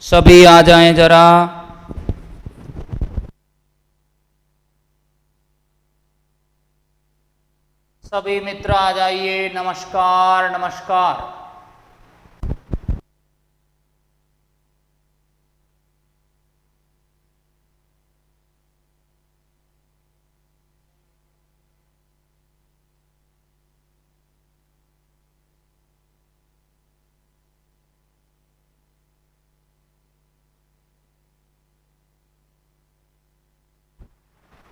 सभी आ जाएं जरा। सभी मित्र आ जाइए। नमस्कार नमस्कार।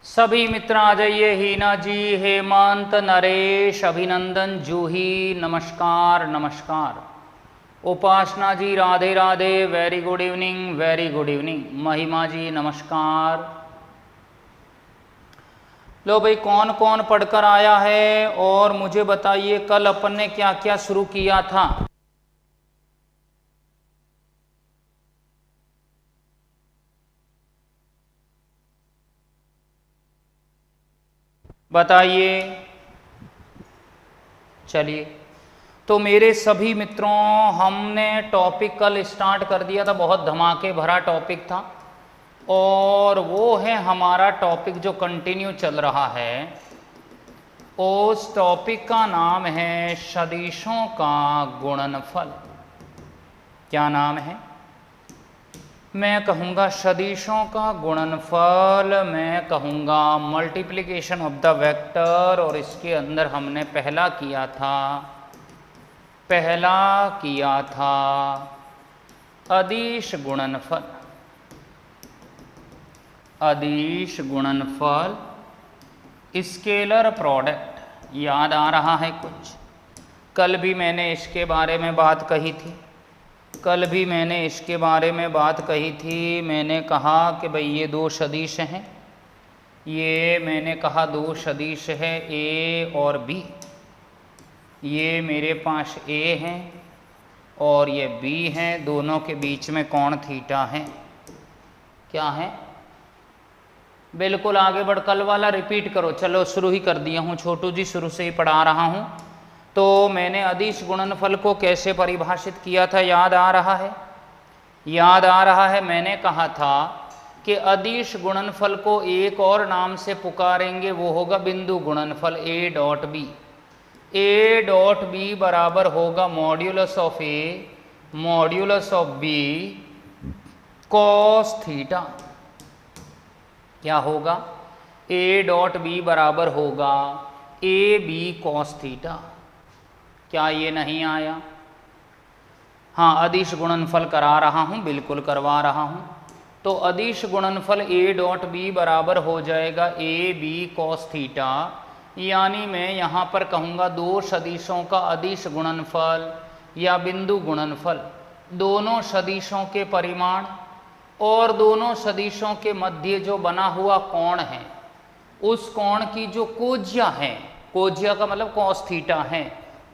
सभी मित्र आ जाइए। हीना जी, हेमंत, नरेश, अभिनंदन, जूही, नमस्कार नमस्कार। Upasana ji, Radhe Radhe, very good evening, very good evening. Mahima ji, नमस्कार। लो भाई, कौन कौन पढ़कर आया है और मुझे बताइए कल अपन ने क्या क्या शुरू किया था। बताइए। चलिए, तो मेरे सभी मित्रों, हमने टॉपिक कल स्टार्ट कर दिया था। बहुत धमाके भरा टॉपिक था और वो है हमारा टॉपिक जो कंटिन्यू चल रहा है। उस टॉपिक का नाम है सदिशों का गुणनफल। क्या नाम है? मैं कहूँगा सदिशों का गुणनफल, मैं कहूँगा मल्टीप्लिकेशन ऑफ द वेक्टर। और इसके अंदर हमने पहला किया था अदिश गुणनफल। अदिश गुणनफल, स्केलर प्रोडक्ट। याद आ रहा है कुछ? कल भी मैंने इसके बारे में बात कही थी। मैंने कहा कि भाई ये दो सदिश हैं। ये मैंने कहा दो सदिश है, ए और बी। ये मेरे पास ए हैं और ये बी हैं। दोनों के बीच में कोण थीटा है। क्या है? बिल्कुल आगे बढ़, कल वाला रिपीट करो। चलो शुरू ही कर दिया हूँ, छोटू जी शुरू से ही पढ़ा रहा हूँ। तो मैंने अदिश गुणनफल को कैसे परिभाषित किया था, याद आ रहा है? मैंने कहा था कि अदिश गुणनफल को एक और नाम से पुकारेंगे, वो होगा बिंदु गुणनफल, A dot B. A dot B बराबर होगा modulus of A modulus of B cos theta. क्या होगा? ए डॉट बी बराबर होगा ए बी कॉस थीटा। क्या ये नहीं आया? हाँ, अदिश गुणनफल करा रहा हूँ, बिल्कुल करवा रहा हूँ। तो अदिश गुणनफल ए डॉट बी बराबर हो जाएगा ए बी कॉस थीटा। यानी मैं यहाँ पर कहूँगा दो सदिशों का अदिश गुणनफल या बिंदु गुणनफल, दोनों सदिशों के परिमाण और दोनों सदिशों के मध्य जो बना हुआ कोण है, उस कोण की जो कोज्या है, कोज्या का मतलब कॉस थीटा है,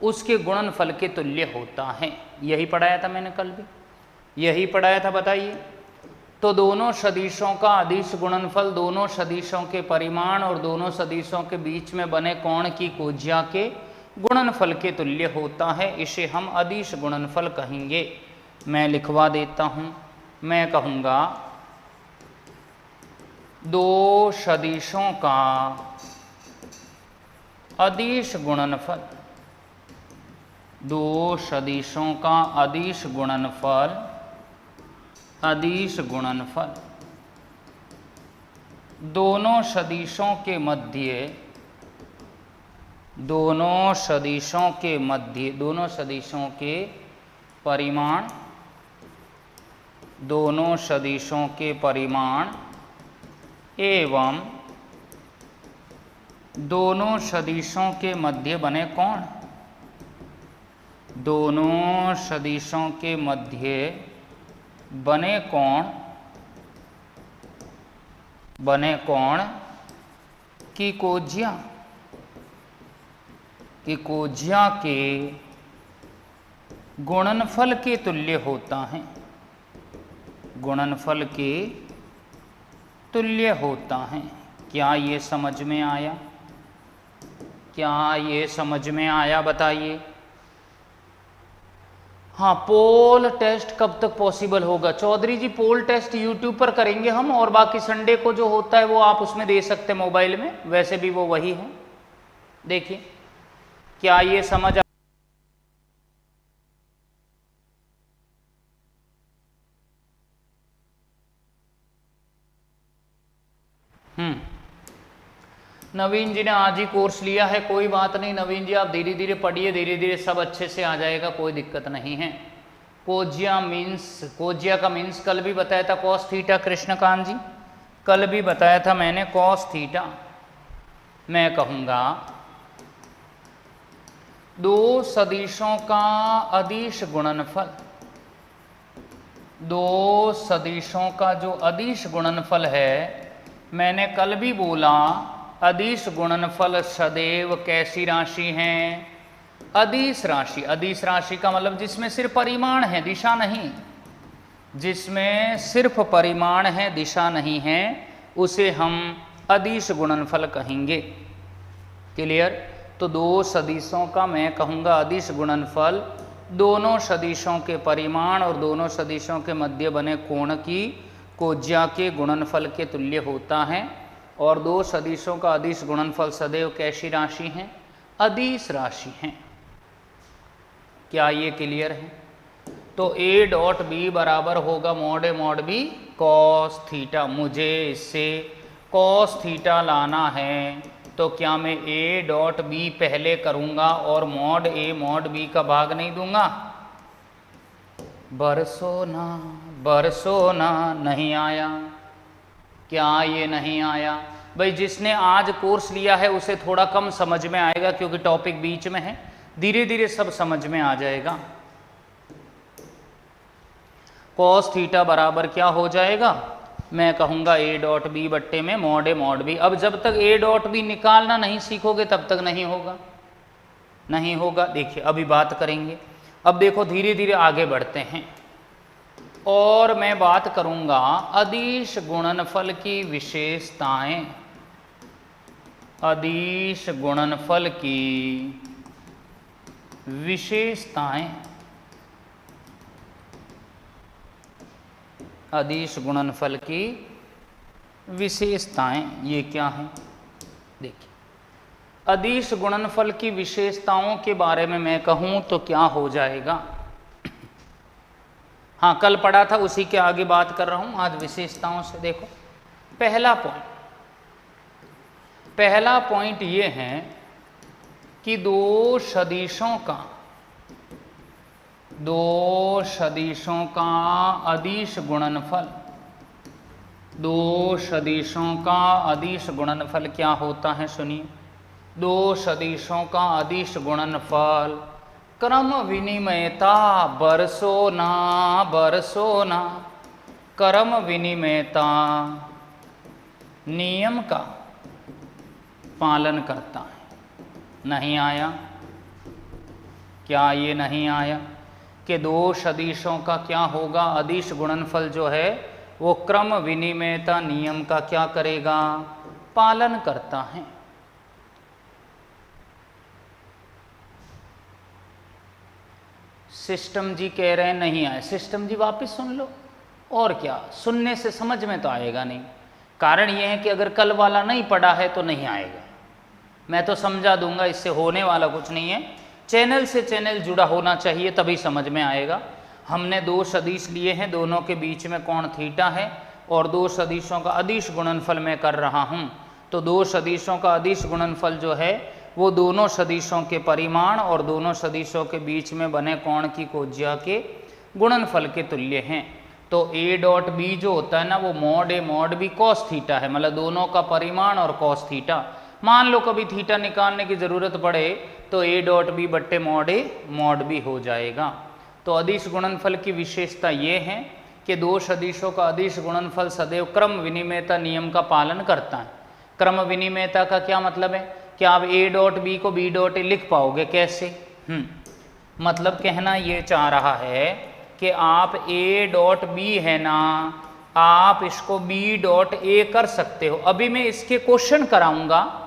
उसके गुणनफल के तुल्य होता है। यही पढ़ाया था मैंने कल भी, यही पढ़ाया था। बताइए, तो दोनों सदिशों का अदिश गुणनफल दोनों सदिशों के परिमाण और दोनों सदिशों के बीच में बने कोण की कोज्या के गुणनफल के तुल्य होता है। इसे हम अदिश गुणनफल कहेंगे। मैं लिखवा देता हूँ। मैं कहूँगा दो सदिशों का अदिश गुणनफल, दो सदिशों का अदिश गुणनफल, अदिश गुणनफल दोनों सदिशों के मध्य, दोनों सदिशों के मध्य, दोनों सदिशों के परिमाण, दोनों सदिशों के परिमाण एवं दोनों सदिशों के मध्य बने कोण, दोनों सदिशों के मध्य बने कोण की कोज्या के गुणनफल के तुल्य होता है, गुणनफल के तुल्य होता है। क्या ये समझ में आया? क्या ये समझ में आया? बताइए। हाँ, पोल टेस्ट कब तक पॉसिबल होगा चौधरी जी? पोल टेस्ट यूट्यूब पर करेंगे हम, और बाकी संडे को जो होता है वो आप उसमें दे सकते हैं मोबाइल में, वैसे भी वो वही है। देखिए क्या ये समझ नवीन जी ने आज ही कोर्स लिया है, कोई बात नहीं नवीन जी, आप धीरे धीरे पढ़िए, धीरे धीरे सब अच्छे से आ जाएगा, कोई दिक्कत नहीं है। कोजिया मीन्स, कोजिया का मीन्स कल भी बताया था कॉस थीटा, कृष्णकांत जी कल भी बताया था मैंने कॉस थीटा। मैं कहूँगा दो सदिशों का अदिश गुणनफल, दो सदिशों का जो अदिश गुणनफल है, मैंने कल भी बोला अदिश गुणनफल सदैव कैसी राशि है? अदिश राशि। अदिश राशि का मतलब जिसमें सिर्फ परिमाण है, दिशा नहीं, जिसमें सिर्फ परिमाण है, दिशा नहीं है, उसे हम अदिश गुणनफल कहेंगे। क्लियर? तो दो सदिशों का मैं कहूँगा अदिश गुणनफल दोनों सदिशों के परिमाण और दोनों सदिशों के मध्य बने कोण की कोज्या के गुणनफल के तुल्य होता है। और दो सदिशों का अदिश गुणनफल सदैव कैसी राशि है? अदिश राशि है। क्या ये क्लियर है? तो ए डॉट बी बराबर होगा mod A mod B cos theta. मुझे इससे कॉस थीटा लाना है, तो क्या मैं ए डॉट बी पहले करूँगा और मॉड ए मॉड बी का भाग नहीं दूंगा? बरसो ना नहीं आया। क्या ये नहीं आया? भाई जिसने आज कोर्स लिया है उसे थोड़ा कम समझ में आएगा क्योंकि टॉपिक बीच में है, धीरे धीरे सब समझ में आ जाएगा। कॉस थीटा बराबर क्या हो जाएगा? मैं कहूँगा ए डॉट बी बट्टे में मॉड ए मॉड बी। अब जब तक ए डॉट बी निकालना नहीं सीखोगे तब तक नहीं होगा, नहीं होगा। देखिए अभी बात करेंगे। अब देखो धीरे धीरे आगे बढ़ते हैं और मैं बात करूँगा अदिश गुणनफल की विशेषताएं। अदिश गुणनफल की विशेषताएं, अदिश गुणनफल की विशेषताएं ये क्या हैं? देखिए अदिश गुणनफल की विशेषताओं के बारे में मैं कहूं तो क्या हो जाएगा? हाँ कल पढ़ा था उसी के आगे बात कर रहा हूं आज विशेषताओं से। देखो पहला पॉइंट ये है कि दो सदिशों का अदिश गुणनफल, दो सदिशों का अदिश गुणनफल क्या होता है? सुनिए, दो सदिशों का अदिश गुणनफल क्रम विनिमयता बरसो ना क्रम विनिमयता नियम का पालन करता है। नहीं आया? क्या ये नहीं आया कि दो सदिशों का क्या होगा? अदिश गुणनफल जो है वो क्रम विनिमयता नियम का क्या करेगा? पालन करता है। सिस्टम जी कह रहे हैं नहीं आए। सिस्टम जी वापस सुन लो, और क्या, सुनने से समझ में तो आएगा नहीं। कारण यह है कि अगर कल वाला नहीं पढ़ा है तो नहीं आएगा। मैं तो समझा दूंगा, इससे होने वाला कुछ नहीं है। चैनल से चैनल जुड़ा होना चाहिए तभी समझ में आएगा। हमने दो सदिश लिए हैं, दोनों के बीच में कोण थीटा है और दो सदिशों का अदिश गुणनफल मैं कर रहा हूँ। तो दो सदिशों का अदिश गुणनफल जो है वो दोनों सदिशों के परिमाण और दोनों सदिशों के बीच में बने कोण की कोज्या के गुणनफल के तुल्य हैं। तो ए डॉट बी जो होता है ना वो mod A mod B cos theta है, मतलब दोनों का परिमाण और कॉस थीटा। मान लो कभी थीटा निकालने की ज़रूरत पड़े तो ए डॉट बी बट्टे मॉड ए मॉड बी हो जाएगा। तो अदिश गुणनफल की विशेषता ये है कि दो सदिशों का अदिश गुणनफल सदैव क्रम विनिमयता नियम का पालन करता है। क्रम विनिमयता का क्या मतलब है? क्या आप ए डॉट बी को बी डॉट ए लिख पाओगे? कैसे? मतलब कहना ये चाह रहा है कि आप ए डॉट बी है ना, आप इसको बी डॉट ए कर सकते हो। अभी मैं इसके क्वेश्चन कराऊंगा,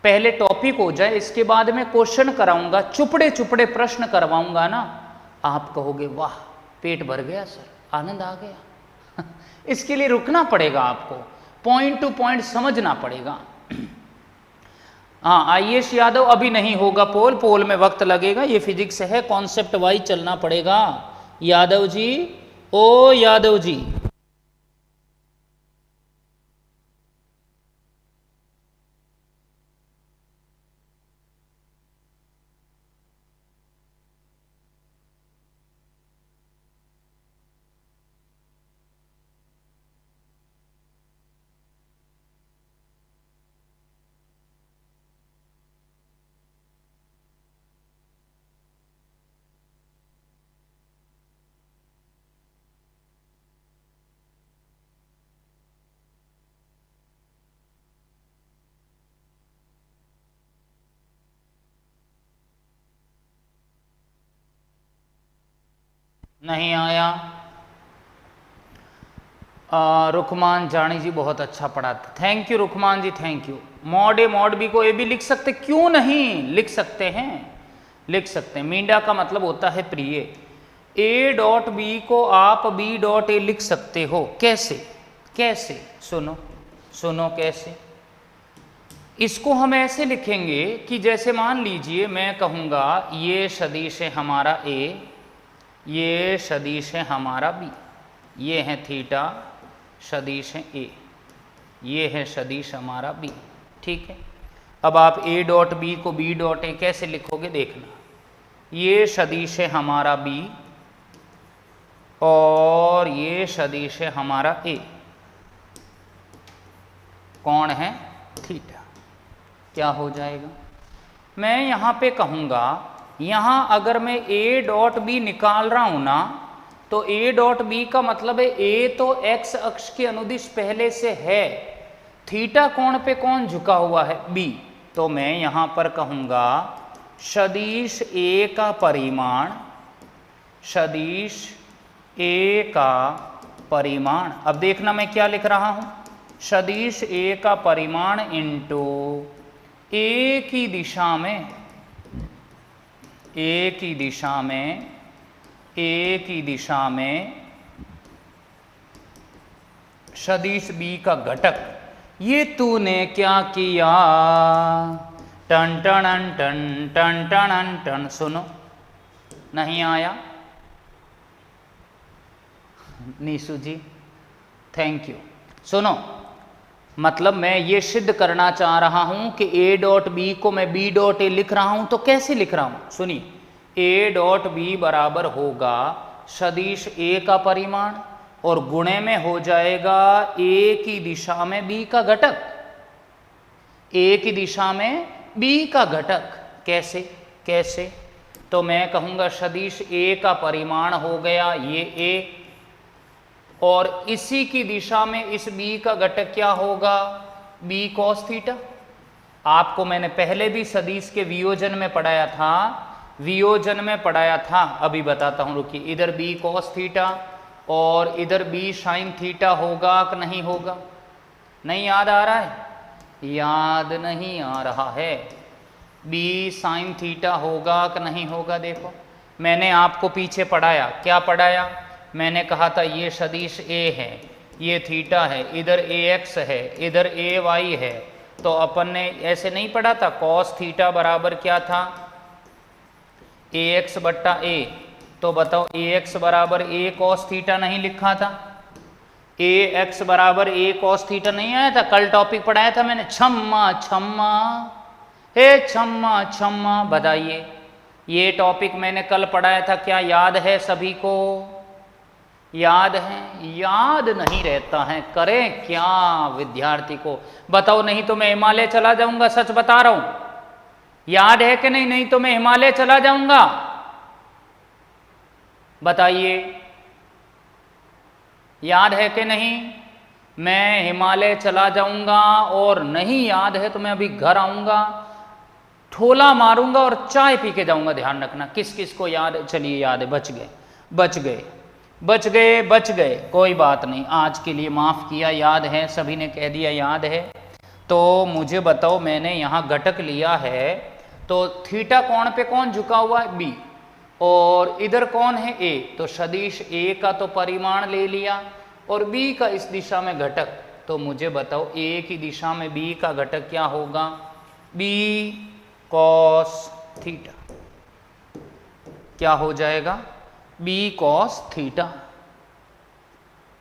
पहले टॉपिक हो जाए, इसके बाद में क्वेश्चन कराऊंगा, चुपड़े चुपड़े प्रश्न करवाऊंगा ना, आप कहोगे वाह पेट भर गया सर, आनंद आ गया। इसके लिए रुकना पड़ेगा आपको, पॉइंट टू पॉइंट समझना पड़ेगा। हाँ आयुष यादव अभी नहीं होगा पोल, पोल में वक्त लगेगा, ये फिजिक्स है, कॉन्सेप्ट वाइज चलना पड़ेगा। यादव जी, ओ यादव जी, नहीं आया। रुकमान जानी जी बहुत अच्छा पढ़ाते, thank you Rukman ji, thank you. Mod A mod B को ए भी लिख सकते, क्यों नहीं लिख सकते हैं, लिख सकते हैं। मींडा का मतलब होता है प्रिय। ए डॉट बी को आप बी डॉट ए लिख सकते हो, कैसे, कैसे, सुनो सुनो कैसे। इसको हम ऐसे लिखेंगे कि जैसे मान लीजिए मैं कहूँगा ये सदिश है हमारा ए, ये सदिश है हमारा बी, ये है थीटा, सदिश है ए, ये है सदिश हमारा बी, ठीक है। अब आप ए डॉट बी को बी डॉट ए कैसे लिखोगे देखना, ये सदिश है हमारा बी और ये सदिश है हमारा ए, कौन है थीटा, क्या हो जाएगा। मैं यहाँ पे कहूँगा, यहाँ अगर मैं ए डॉट बी निकाल रहा हूँ ना, तो ए डॉट बी का मतलब है ए तो एक्स अक्ष के अनुदिश पहले से है, थीटा कोण पे कौन झुका हुआ है, बी। तो मैं यहाँ पर कहूँगा सदिश ए का परिमाण, सदिश ए का परिमाण। अब देखना मैं क्या लिख रहा हूँ, सदिश ए का परिमाण इंटू ए की दिशा में, ए की दिशा में, ए की दिशा में सदिश बी का घटक। ये तूने क्या किया, टन टन टन टन टन टन, सुनो नहीं आया। Neesu ji thank you. सुनो, मतलब मैं ये सिद्ध करना चाह रहा हूं कि ए डॉट बी को मैं बी डॉट ए लिख रहा हूं, तो कैसे लिख रहा हूं सुनिए, ए डॉट बी बराबर होगा सदिश ए का परिमाण और गुणे में हो जाएगा ए की दिशा में बी का घटक, ए की दिशा में बी का घटक। कैसे कैसे, तो मैं कहूँगा सदिश ए का परिमाण हो गया ये ए, और इसी की दिशा में इस बी का घटक क्या होगा, बी कॉस थीटा। आपको मैंने पहले भी सदिश के वियोजन में पढ़ाया था, वियोजन में पढ़ाया था, अभी बताता हूँ रुकिए। इधर बी कॉस थीटा और इधर बी साइन थीटा होगा कि नहीं होगा, नहीं याद आ रहा है, याद नहीं आ रहा है, बी साइन थीटा होगा कि नहीं होगा। देखो मैंने आपको पीछे पढ़ाया, क्या पढ़ाया, मैंने कहा था ये सदिश ए है, ये थीटा है, इधर ए एक्स है, इधर ए वाई है। तो अपन ने ऐसे नहीं पढ़ा था, कॉस थीटा बराबर क्या था, ए एक्स बट्टा ए। तो बताओ ए एक्स बराबर ए कॉस थीटा नहीं लिखा था, ए एक्स बराबर ए कॉस थीटा नहीं आया था, कल टॉपिक पढ़ाया था मैंने, छम्मा छम्मा हे छम्मा छम्मा। बताइए ये टॉपिक मैंने कल पढ़ाया था, क्या याद है सभी को, याद है, याद नहीं रहता है, करें क्या विद्यार्थी को, बताओ, नहीं तो मैं हिमालय चला जाऊंगा, सच बता रहा हूं, याद है कि नहीं, नहीं तो मैं हिमालय चला जाऊंगा, बताइए याद है कि नहीं, मैं हिमालय चला जाऊंगा, और नहीं याद है तो मैं अभी घर आऊंगा, ठोला मारूंगा और चाय पी के जाऊंगा। ध्यान रखना किस किस को याद है, चलिए याद है, बच गए बच गए बच गए बच गए, कोई बात नहीं, आज के लिए माफ़ किया, याद है, सभी ने कह दिया याद है। तो मुझे बताओ, मैंने यहाँ घटक लिया है, तो थीटा कोण पे कौन झुका हुआ है, बी, और इधर कौन है ए, तो सदिश ए का तो परिमाण ले लिया और बी का इस दिशा में घटक, तो मुझे बताओ ए की दिशा में बी का घटक क्या होगा, बी कॉस थीटा। क्या हो जाएगा, बी कॉस थीटा।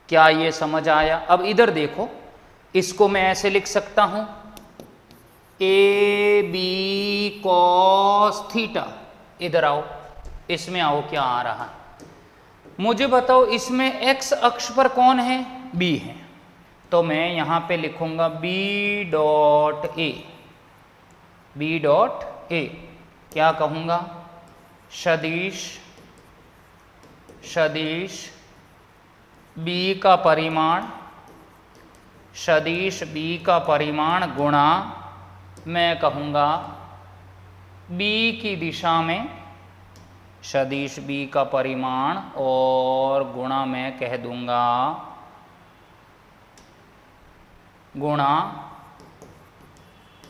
क्या ये समझ आया? अब इधर देखो, इसको मैं ऐसे लिख सकता हूं, ए बी कॉस थीटा। इधर आओ, इसमें आओ, क्या आ रहा है मुझे बताओ। इसमें एक्स अक्ष पर कौन है, बी है, तो मैं यहां पे लिखूंगा B dot A. B dot A क्या कहूंगा, सदिश सदिश बी का परिमाण, सदिश बी का परिमाण गुणा मैं कहूंगा बी की दिशा में सदिश बी का परिमाण और गुणा मैं कह दूंगा गुणा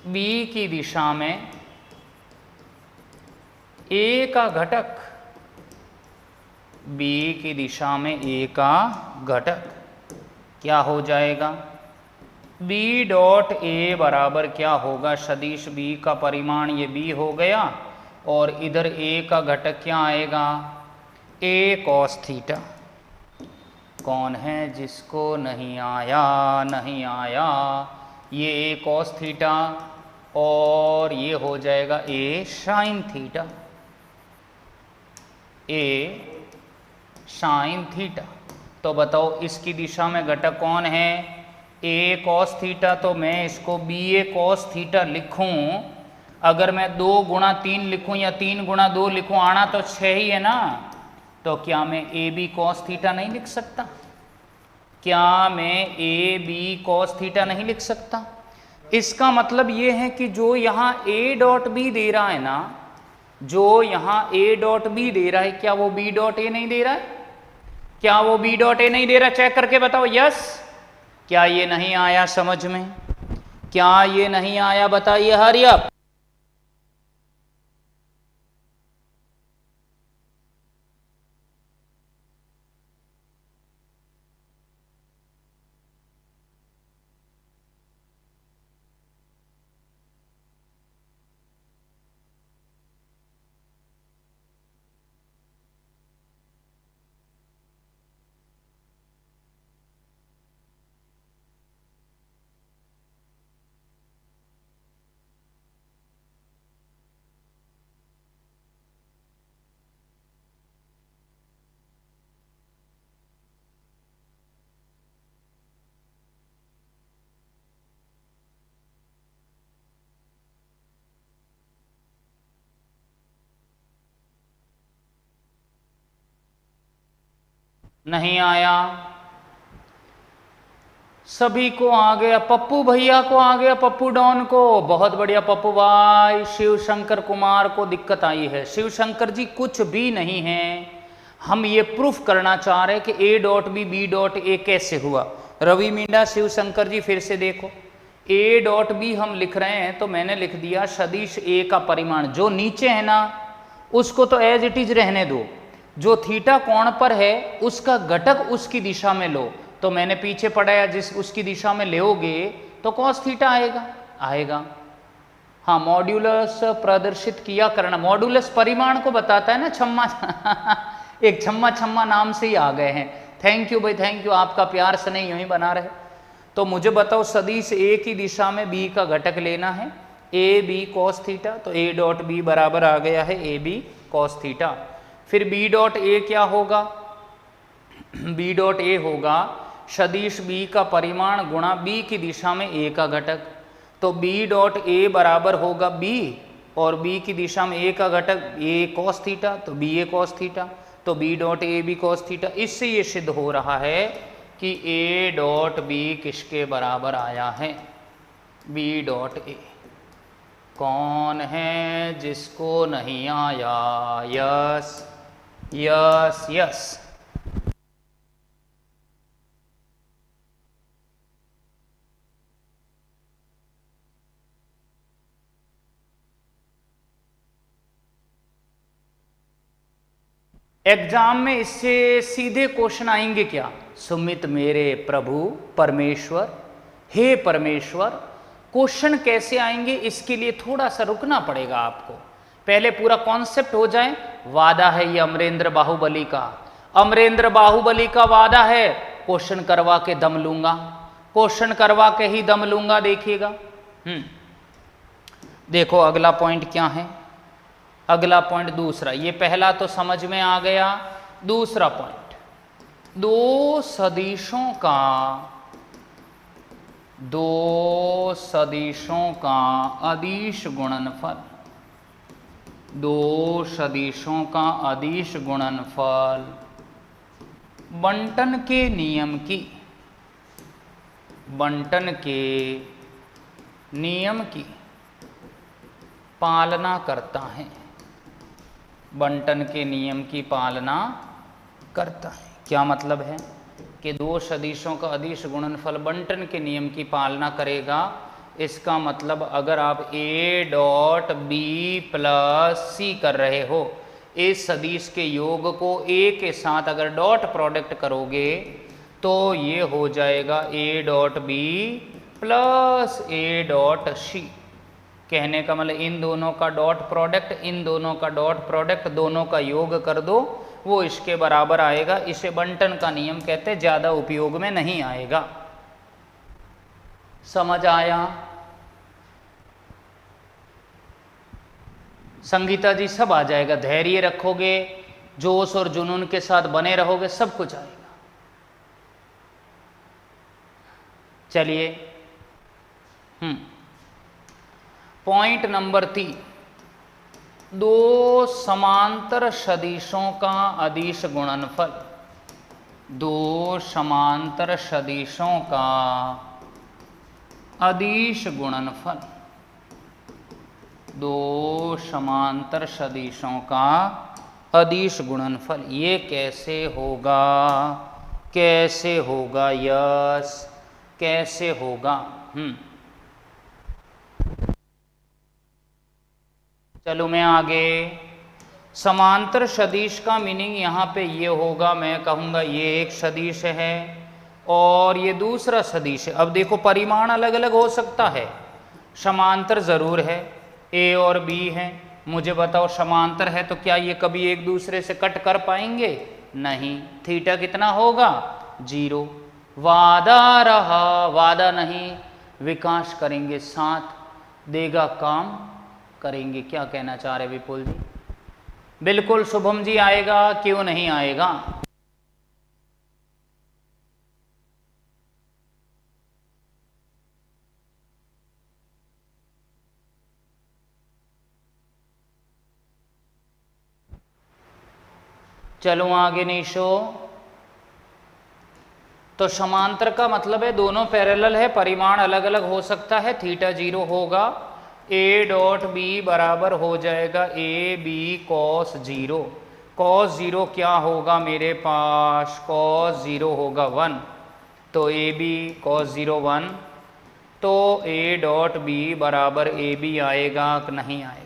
बी की दिशा में ए का घटक, बी की दिशा में ए का घटक क्या हो जाएगा, बी डॉट ए बराबर क्या होगा, सदिश बी का परिमाण ये बी हो गया और इधर ए का घटक क्या आएगा, ए कॉस थीटा। कौन है जिसको नहीं आया, नहीं आया, ये ए कॉस थीटा और ये हो जाएगा ए साइन थीटा, ए साइन थीटा। तो बताओ इसकी दिशा में घटक कौन है, ए कॉस थीटा, तो मैं इसको बी ए कॉस थीटा लिखूं। अगर मैं 2 गुणा 3 लिखूं या 3 गुणा 2 लिखूं, आना तो 6 ही है ना, तो क्या मैं ए बी कॉस थीटा नहीं लिख सकता? क्या मैं ए बी कॉस थीटा नहीं लिख सकता? इसका मतलब ये है कि जो यहाँ ए डॉट बी दे रहा है ना, जो यहाँ ए डॉट बी दे रहा है, क्या वो बी डॉट ए नहीं दे रहा है? क्या वो बी डॉट ए नहीं दे रहा? चेक करके बताओ यस। क्या ये नहीं आया समझ में? क्या ये नहीं आया? बताइए हरी अप। नहीं आया? सभी को आ गया? पप्पू भैया को आ गया, पप्पू डॉन को, बहुत बढ़िया पप्पू भाई। शिव शंकर कुमार को दिक्कत आई है। शिव शंकर जी कुछ भी नहीं है, हम ये प्रूफ करना चाह रहे हैं कि A dot B dot A कैसे हुआ। रवि मीणा, शिव शंकर जी फिर से देखो, ए डॉट बी हम लिख रहे हैं तो मैंने लिख दिया सदिश ए का परिमाण, जो नीचे है ना उसको तो एज इट इज रहने दो, जो थीटा कोण पर है उसका घटक उसकी दिशा में लो। तो मैंने पीछे पढ़ाया, जिस उसकी दिशा में लोगे तो कॉस थीटा आएगा, आएगा। हाँ, मॉड्यूलस प्रदर्शित किया करना, मॉड्यूलस परिमाण को बताता है ना, छम्मा एक छम्मा छम्मा नाम से ही आ गए हैं। थैंक यू भाई, थैंक यू, आपका प्यार से नहीं यूं ही बना रहे। तो मुझे बताओ सदिश ए की दिशा में बी का घटक लेना है, ए बी कॉस थीटा, तो ए डॉट बी बराबर आ गया है ए बी कॉस थीटा। फिर बी डॉट ए क्या होगा, बी डॉट ए होगा सदिश बी का परिमाण गुणा बी की दिशा में ए का घटक। तो बी डॉट ए बराबर होगा बी और बी की दिशा में ए का घटक ए कॉस थीटा, तो बी ए कॉस थीटा, तो B dot A B cos theta. इससे ये सिद्ध हो रहा है कि ए डॉट बी किसके बराबर आया है, बी डॉट ए। कौन है जिसको नहीं आया? Yes yes yes. एग्जाम में इससे सीधे क्वेश्चन आएंगे क्या, सुमित मेरे प्रभु परमेश्वर, हे परमेश्वर। क्वेश्चन कैसे आएंगे इसके लिए थोड़ा सा रुकना पड़ेगा आपको, पहले पूरा कॉन्सेप्ट हो जाए। वादा है ये अमरेंद्र बाहुबली का, अमरेंद्र बाहुबली का वादा है, क्वेश्चन करवा के दम लूंगा, क्वेश्चन करवा के ही दम लूंगा, देखिएगा। देखो अगला पॉइंट क्या है, अगला पॉइंट दूसरा, ये पहला तो समझ में आ गया। दूसरा पॉइंट, दो सदिशों का अदिश गुणनफल, दो सदिशों का अदिश गुणनफल बंटन के नियम की पालना करता है, बंटन के नियम की पालना करता है। क्या मतलब है कि दो सदिशों का अदिश गुणनफल बंटन के नियम की पालना करेगा। इसका मतलब अगर आप a डॉट बी प्लस सी कर रहे हो, इस सदिश के योग को a के साथ अगर डॉट प्रोडक्ट करोगे तो ये हो जाएगा a dot B plus a dot C. कहने का मतलब इन दोनों का डॉट प्रोडक्ट, इन दोनों का डॉट प्रोडक्ट, दोनों का योग कर दो, वो इसके बराबर आएगा। इसे बंटन का नियम कहते हैं, ज़्यादा उपयोग में नहीं आएगा। समझ आया? संगीता जी सब आ जाएगा, धैर्य रखोगे, जोश और जुनून के साथ बने रहोगे, सब कुछ आएगा। चलिए पॉइंट नंबर 3, दो समांतर सदिशों का अदिश गुणनफल, दो समांतर सदिशों का अदिश गुणनफल, दो समांतर सदिशों का अदिश गुणनफल, ये कैसे होगा, कैसे होगा, यस कैसे होगा। चलो मैं आगे, समांतर सदिश का मीनिंग यहाँ पे ये होगा, मैं कहूँगा ये एक सदिश है और ये दूसरा सदिश है। अब देखो परिमाण अलग अलग हो सकता है, समांतर ज़रूर है, ए और बी है। मुझे बताओ समांतर है तो क्या ये कभी एक दूसरे से कट कर पाएंगे? नहीं। थीटा कितना होगा? 0। वादा रहा, वादा नहीं, विकास करेंगे, साथ देगा काम करेंगे। क्या कहना चाह रहे विपुल जी? बिल्कुल शुभम जी आएगा, क्यों नहीं आएगा। चलो आगे निशो। तो समांतर का मतलब है दोनों पैरेलल है, परिमाण अलग अलग हो सकता है, थीटा 0 होगा, ए डॉट बी बराबर हो जाएगा ए बी कॉस 0। कॉस 0 क्या होगा मेरे पास? कॉस 0 होगा 1, तो ए बी कॉस 0 1, तो ए डॉट बी बराबर ए बी आएगा कि नहीं आएगा?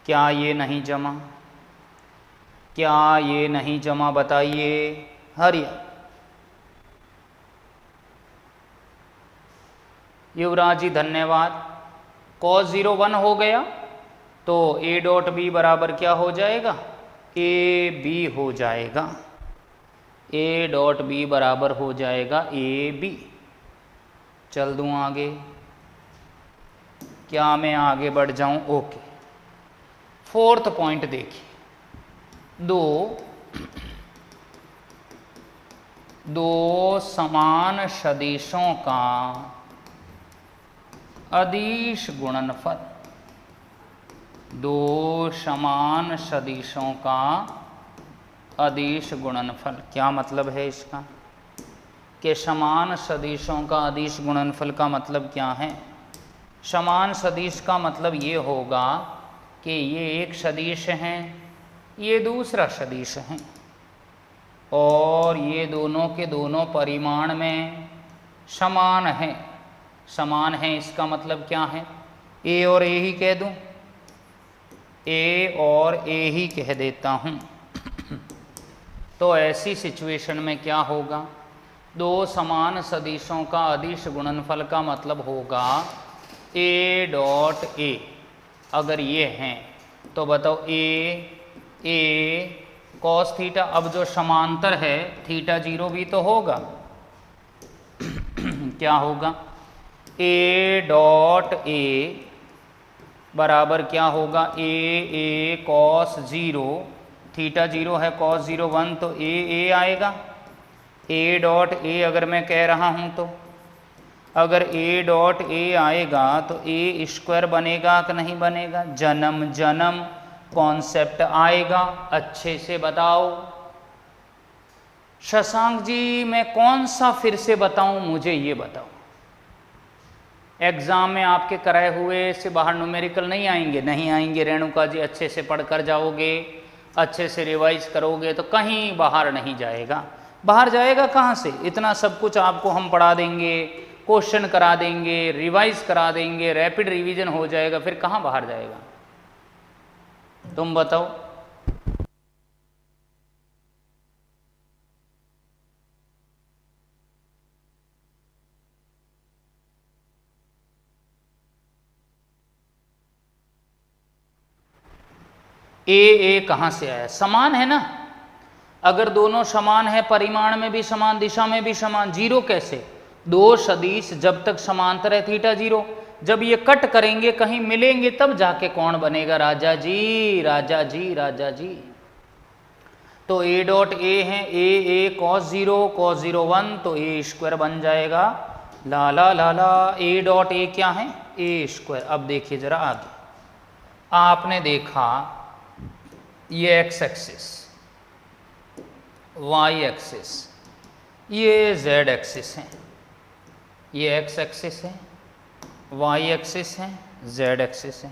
क्या ये नहीं जमा? क्या ये नहीं जमा? बताइए हरिया। युवराज जी धन्यवाद। cos 0 1 हो गया, तो a डॉट बी बराबर क्या हो जाएगा? ए बी हो जाएगा, a डॉट बी बराबर हो जाएगा ए बी। चल दूँ आगे? क्या मैं आगे बढ़ जाऊँ? ओके। 4th पॉइंट देखिए, दो समान सदिशों का अदिश गुणनफल, दो समान सदिशों का अदिश गुणनफल। क्या मतलब है इसका? कि समान सदिशों का अदिश गुणनफल का मतलब क्या है? समान सदिश का मतलब ये होगा कि ये एक सदिश है, ये दूसरा सदिश है, और ये दोनों के दोनों परिमाण में समान है। समान है इसका मतलब क्या है? ए और ए ही कह दूं? ए और ए ही कह देता हूँ। तो ऐसी सिचुएशन में क्या होगा, दो समान सदिशों का अदिश गुणनफल का मतलब होगा ए डॉट ए। अगर ये हैं तो बताओ ए कॉस थीटा। अब जो समांतर है थीटा जीरो भी तो होगा। क्या होगा, ए डॉट ए बराबर क्या होगा, ए कॉस जीरो, थीटा जीरो है, कॉस जीरो वन, तो ए आएगा। ए डॉट ए अगर मैं कह रहा हूँ तो अगर ए डॉट ए आएगा तो ए स्क्वायर बनेगा कि नहीं बनेगा, जन्म जन्म कॉन्सेप्ट आएगा। अच्छे से बताओ शशांक जी, मैं कौन सा फिर से बताऊं, मुझे ये बताओ। एग्जाम में आपके कराए हुए से बाहर न्यूमेरिकल नहीं आएंगे, नहीं आएंगे रेणुका जी। अच्छे से पढ़ कर जाओगे, अच्छे से रिवाइज करोगे तो कहीं बाहर नहीं जाएगा। बाहर जाएगा कहाँ से, इतना सब कुछ आपको हम पढ़ा देंगे, क्वेश्चन करा देंगे, रिवाइज करा देंगे, रैपिड रिवीजन हो जाएगा, फिर कहाँ बाहर जाएगा, तुम बताओ। ए कहाँ से आया, समान है ना। अगर दोनों समान है, परिमाण में भी समान, दिशा में भी समान, जीरो कैसे, दो सदिश जब तक समांतर है थीटा जीरो, जब ये कट करेंगे कहीं मिलेंगे तब जाके कौन बनेगा, राजा जी, राजा जी, राजा जी। तो ए डॉट ए है, ए कॉस जीरो वन, तो ए स्क्वायर बन जाएगा। लाला लाला, ए डॉट ए क्या है, ए स्क्वायर। अब देखिए जरा आगे, आपने देखा ये एक्स एक्सिस, वाई एक्सिस, ये जेड एक्सिस है, ये एक्स एक्सिस है, वाई एक्सिस है, जेड एक्सिस है।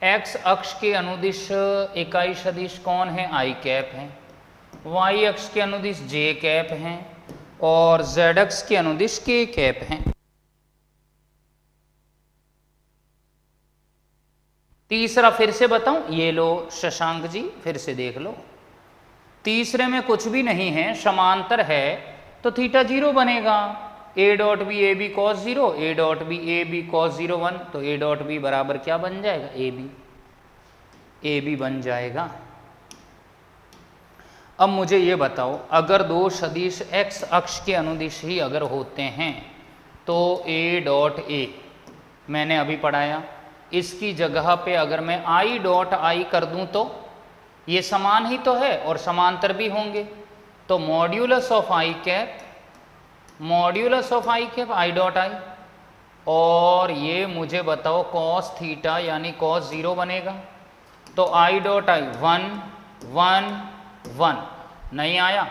एक्स अक्ष के अनुदिश इकाई सदिश कौन है, आई कैप है। वाई अक्ष के अनुदिश जे कैप है और जेड अक्ष के अनुदिश के कैप है। तीसरा फिर से बताऊं, ये लो शशांक जी, फिर से देख लो। तीसरे में कुछ भी नहीं है, समांतर है तो थीटा जीरो बनेगा। A dot B cos zero, A dot B cos zero one, तो ए डॉट बी बराबर क्या बन जाएगा, ए बी बन जाएगा। अब मुझे ये बताओ, अगर दो सदिश एक्स अक्ष के अनुदिश ही अगर होते हैं तो ए डॉट ए मैंने अभी पढ़ाया, इसकी जगह पे अगर मैं आई डॉट आई कर दूं तो ये समान ही तो है और समांतर भी होंगे, तो modulus of I cap, modulus of I cap I dot I, और ये मुझे बताओ कॉस थीटा यानी कॉस जीरो बनेगा, तो आई dot I one one one. नहीं आया,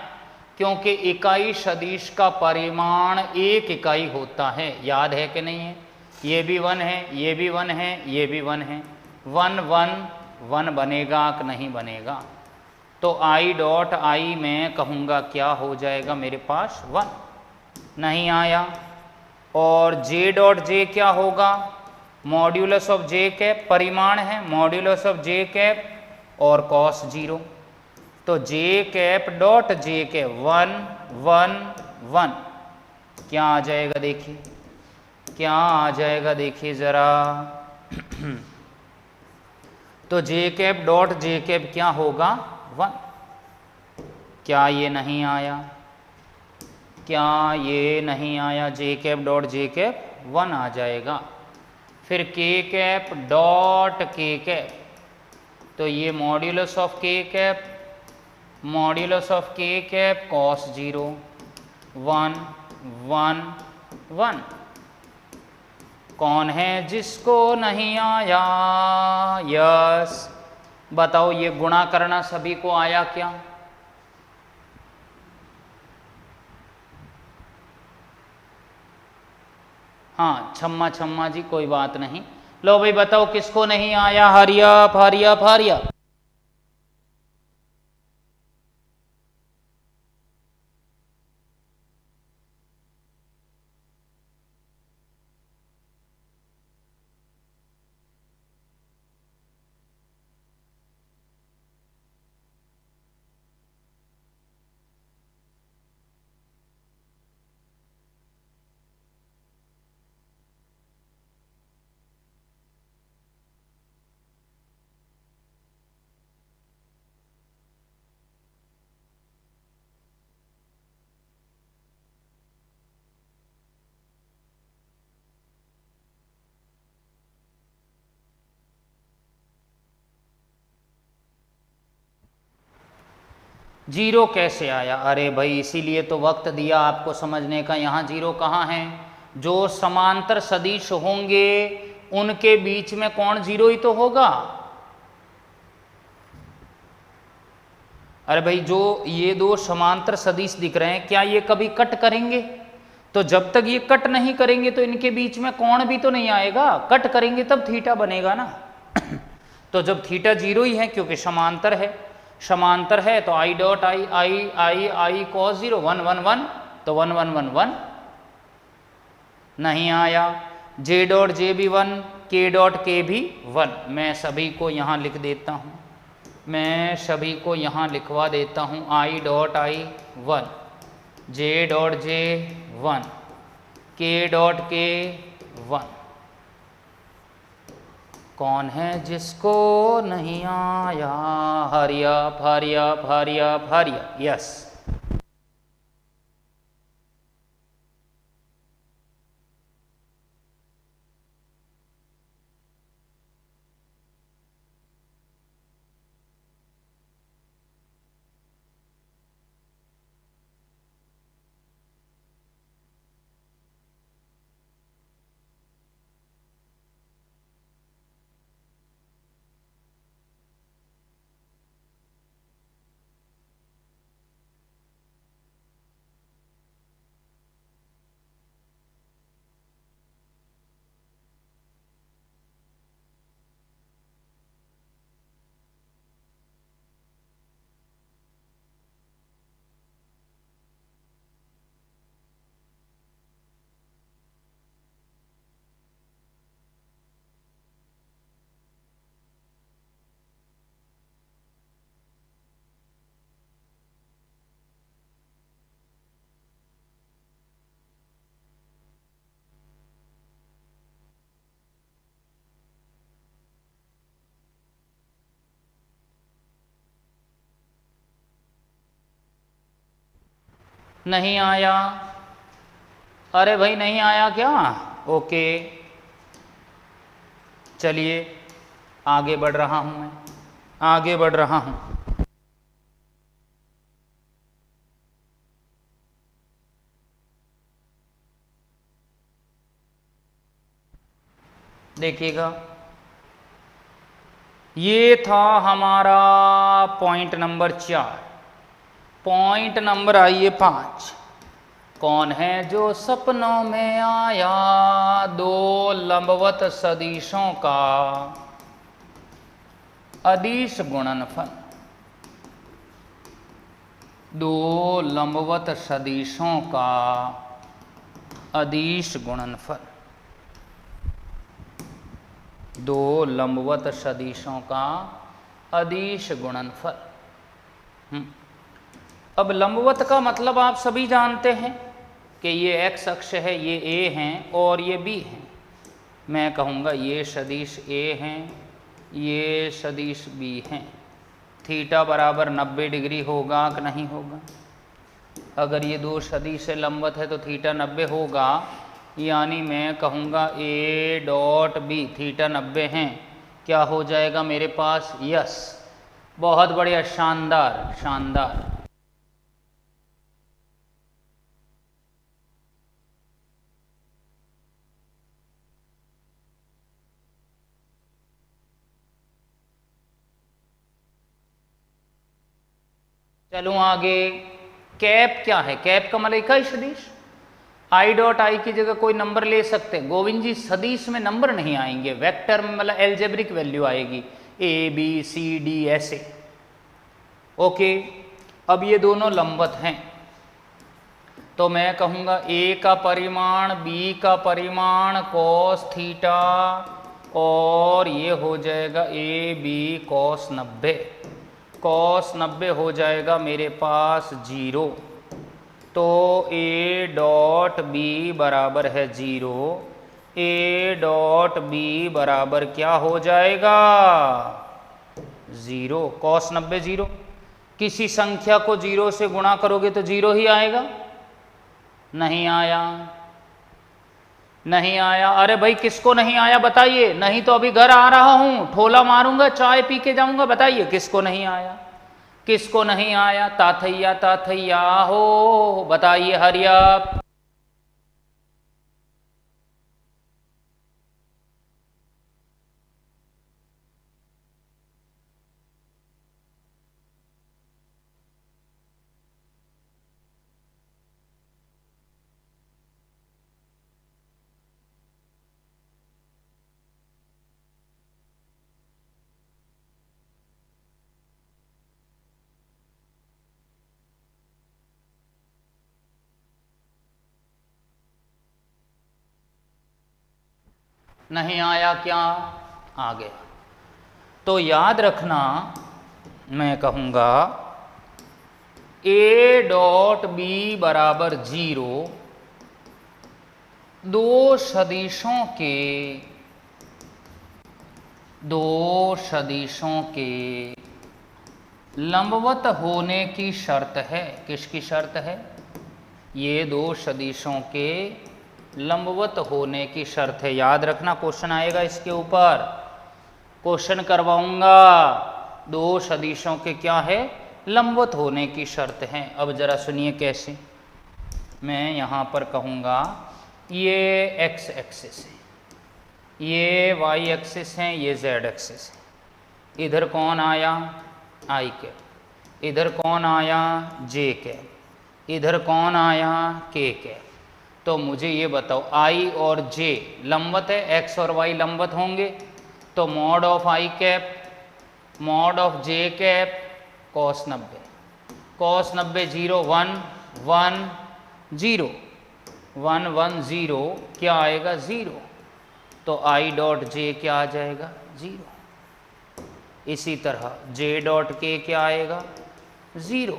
क्योंकि इकाई सदिश का परिमाण एक इकाई होता है, याद है कि नहीं है। ये भी वन है, ये भी वन है, ये भी वन है, वन वन वन बनेगा कि नहीं बनेगा। तो आई डॉट आई में कहूँगा क्या हो जाएगा मेरे पास, वन। नहीं आया। और जे डॉट जे क्या होगा, मॉड्यूलस ऑफ जे कैप, परिमाण है, मॉड्यूलस ऑफ जे कैप और कॉस जीरो, तो J cap dot J cap one one one. क्या आ जाएगा देखिए, क्या आ जाएगा देखिए जरा। तो J cap dot J cap क्या होगा, वन। क्या ये नहीं आया, क्या ये नहीं आया, J cap dot J cap one आ जाएगा। फिर K cap dot K cap, तो ये modulus of K cap, modulus of K cap cos zero, one one one. कौन है जिसको नहीं आया, यस बताओ, ये गुणा करना सभी को आया क्या, हाँ छम्मा छम्मा जी कोई बात नहीं। लो भाई बताओ किसको नहीं आया, हरियप हरियप हरियप। जीरो कैसे आया? अरे भाई इसीलिए तो वक्त दिया आपको समझने का। यहाँ जीरो कहाँ है? जो समांतर सदिश होंगे उनके बीच में कौन जीरो ही तो होगा। अरे भाई जो ये दो समांतर सदिश दिख रहे हैं, क्या ये कभी कट करेंगे? तो जब तक ये कट नहीं करेंगे तो इनके बीच में कोण भी तो नहीं आएगा। कट करेंगे तब थीटा बनेगा ना। तो जब थीटा जीरो ही है क्योंकि समांतर है, समांतर है तो आई dot I I I I cos zero 1 1 1, तो 1 1 1 1 नहीं आया। जे डॉट जे भी 1, के डॉट के भी 1। मैं सभी को यहाँ लिख देता हूँ, मैं सभी को यहाँ लिखवा देता हूँ। आई डॉट आई 1, जे डॉट जे 1, के डॉट के 1। कौन है जिसको नहीं आया? Hurry up hurry up hurry up hurry up. Yes, नहीं आया। अरे भाई नहीं आया क्या? ओके, चलिए आगे बढ़ रहा हूँ, मैं आगे बढ़ रहा हूँ। देखिएगा, ये था हमारा पॉइंट नंबर 4। पॉइंट नंबर आइए 5। कौन है जो सपनों में आया? दो लंबवत सदिशों का अदिश गुणनफल। दो लंबवत सदिशों का अदिश गुणनफल। दो लंबवत सदिशों का अदिश गुणनफल। अब लंबवत का मतलब आप सभी जानते हैं कि ये x अक्ष है, ये a हैं और ये b हैं। मैं कहूँगा ये सदिश a हैं, ये सदिश b हैं। थीटा बराबर 90 डिग्री होगा कि नहीं होगा? अगर ये दो सदिश से लंबवत है तो थीटा 90 होगा। यानी मैं कहूँगा a डॉट b थीटा 90 हैं। क्या हो जाएगा मेरे पास? यस, बहुत बढ़िया, शानदार शानदार। चलूँ आगे। कैप क्या है? कैप का मतलब इकाई सदिश। आई डॉट आई की जगह कोई नंबर ले सकते हैं गोविंद जी। सदिश में नंबर नहीं आएंगे, वेक्टर में मतलब एल्जेब्रिक वैल्यू आएगी, ए बी सी डी ऐसे। ओके, अब ये दोनों लंबवत हैं तो मैं कहूँगा ए का परिमाण बी का परिमाण कॉस थीटा और ये हो जाएगा ए बी कॉस 90। कॉस 90 हो जाएगा मेरे पास 0। तो ए डॉट बी बराबर है 0। ए डॉट बी बराबर क्या हो जाएगा? 0। कॉस 90 0। किसी संख्या को 0 से गुणा करोगे तो 0 ही आएगा। नहीं आया, नहीं आया। अरे भाई किसको नहीं आया बताइए? नहीं तो अभी घर आ रहा हूं, ठोला मारूंगा, चाय पी के जाऊंगा। बताइए किसको नहीं आया? किसको नहीं आया? ताथैया ताथैया हो, बताइए हरी अप। नहीं आया क्या? आ गया। तो याद रखना, मैं कहूँगा ए डॉट बी बराबर 0 दो सदिशों के लंबवत होने की शर्त है। किसकी शर्त है? ये दो सदिशों के लंबवत होने की शर्त है। याद रखना, क्वेश्चन आएगा इसके ऊपर, क्वेश्चन करवाऊंगा। दो सदिशों के क्या है? लंबवत होने की शर्त है। अब जरा सुनिए कैसे। मैं यहाँ पर कहूँगा ये एक्स एक्सिस है, ये वाई एक्सिस है, ये जेड एक्सिस है। इधर कौन आया? आई कैप। इधर कौन आया? J cap. इधर कौन आया? के कैप। तो मुझे ये बताओ, आई और जे लंबवत है, एक्स और वाई लंबवत होंगे, तो mod of I cap mod of J cap cos 90। Cos 90 0 1 1 0 1 1 0 क्या आएगा? 0। तो आई डॉट जे क्या आ जाएगा? 0। इसी तरह जे डॉट के क्या आएगा? 0।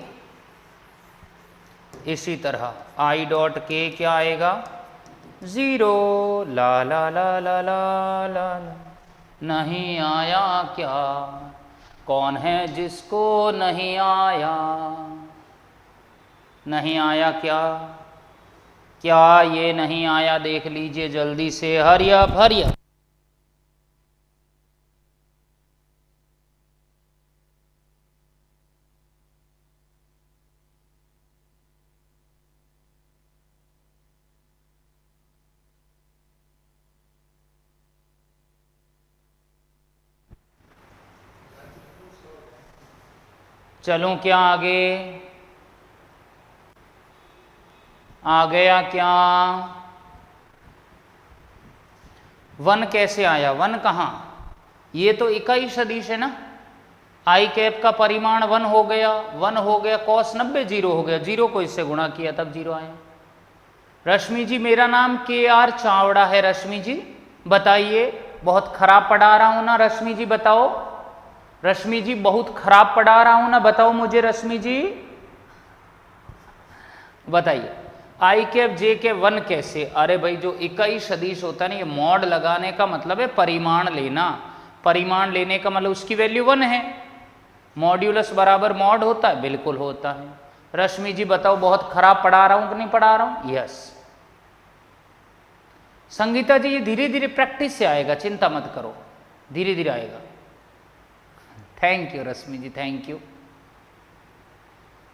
इसी तरह आई डॉट के क्या आएगा? 0। ला ला ला ला ला ला ला। नहीं आया क्या? कौन है जिसको नहीं आया? नहीं आया क्या? क्या ये नहीं आया? देख लीजिए जल्दी से, हरी अप हरी अप। चलूं क्या आगे? आ गया क्या? 1 कैसे आया? 1 कहाँ? ये तो इकाई सदिश है ना। आई कैप का परिमाण 1 हो गया, 1 हो गया, कॉस 90 0 हो गया, 0 को इससे गुणा किया तब 0 आया। रश्मि जी, मेरा नाम KR चावड़ा है। रश्मि जी बताइए, बहुत खराब पढ़ा रहा हूं ना? रश्मि जी बताओ। रश्मि जी बहुत खराब पढ़ा रहा हूं ना? बताओ मुझे रश्मि जी, बताइए। आई कैप जे के 1 कैसे? अरे भाई, जो इकाई सदिश होता है ना, ये मॉड लगाने का मतलब है परिमाण लेना। परिमाण लेने का मतलब उसकी वैल्यू 1 है। मॉड्यूलस बराबर मॉड होता है? बिल्कुल होता है। रश्मि जी बताओ, बहुत खराब पढ़ा रहा हूं कि नहीं पढ़ा रहा हूं? यस। संगीता जी, ये धीरे धीरे प्रैक्टिस से आएगा, चिंता मत करो, धीरे धीरे आएगा। Thank you Rashmi ji, thank you.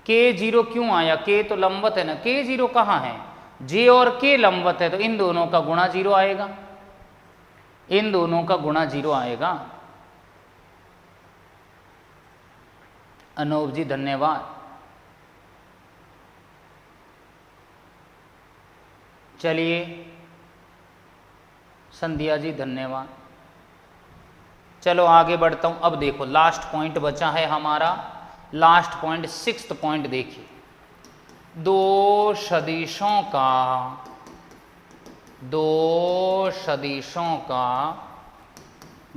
K 0 क्यों आया? के तो लंबवत है ना। के 0 कहाँ है? जे और के लंबवत है, तो इन दोनों का गुणा 0 आएगा। इन दोनों का गुणा 0 आएगा। अनूप जी धन्यवाद। चलिए, संध्या जी धन्यवाद। चलो आगे बढ़ता हूं। अब देखो, लास्ट पॉइंट बचा है हमारा। लास्ट पॉइंट, 6th पॉइंट देखिए। दो सदिशों का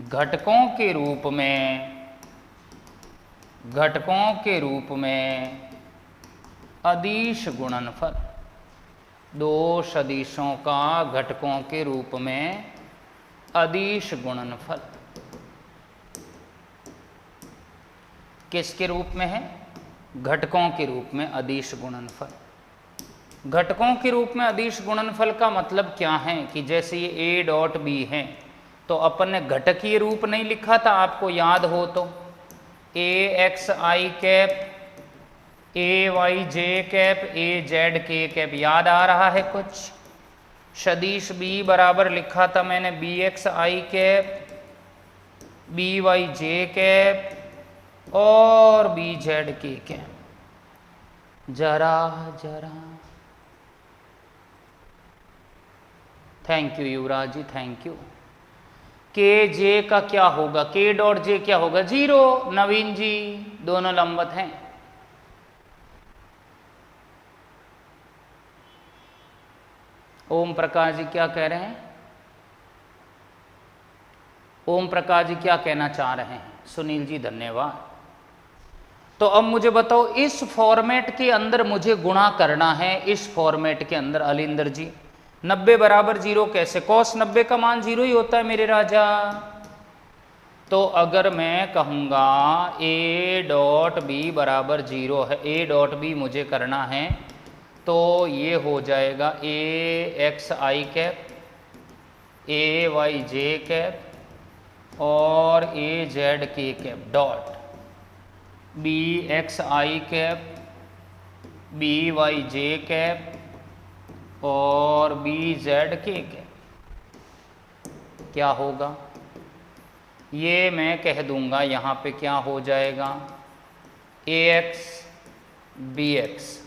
घटकों के रूप में अदिश गुणनफल। दो सदिशों का घटकों के रूप में अदिश गुणनफल किसके रूप में है? घटकों के रूप में अदिश गुणनफल। घटकों के रूप में अदिश गुणनफल का मतलब क्या है कि जैसे ये ए डॉट बी है, तो अपन ने घटकीय रूप नहीं लिखा था, आपको याद हो तो। A X I cap A Y J cap A Z K cap, याद आ रहा है कुछ? सदिश बी बराबर लिखा था मैंने B X I cap B Y J cap और बी जेड के कैप। जरा जरा, thank you Yuvraj ji, thank you. K J का क्या होगा? के डॉट जे क्या होगा? 0। नवीन जी, दोनों लंबवत हैं। ओम प्रकाश जी क्या कह रहे हैं? ओम प्रकाश जी क्या कहना चाह रहे हैं? सुनील जी धन्यवाद। तो अब मुझे बताओ, इस फॉर्मेट के अंदर मुझे गुणा करना है, इस फॉर्मेट के अंदर अलिंदर जी 90 बराबर 0 कैसे? कॉस 90 का मान 0 ही होता है मेरे राजा। तो अगर मैं कहूँगा ए डॉट बी बराबर 0 है, ए डॉट बी मुझे करना है, तो ये हो जाएगा A X I cap A Y J cap और A Z K cap dot B X I cap B Y J cap और बी जेड के कैप। क्या होगा? ये मैं कह दूंगा यहाँ पे क्या हो जाएगा, A X B X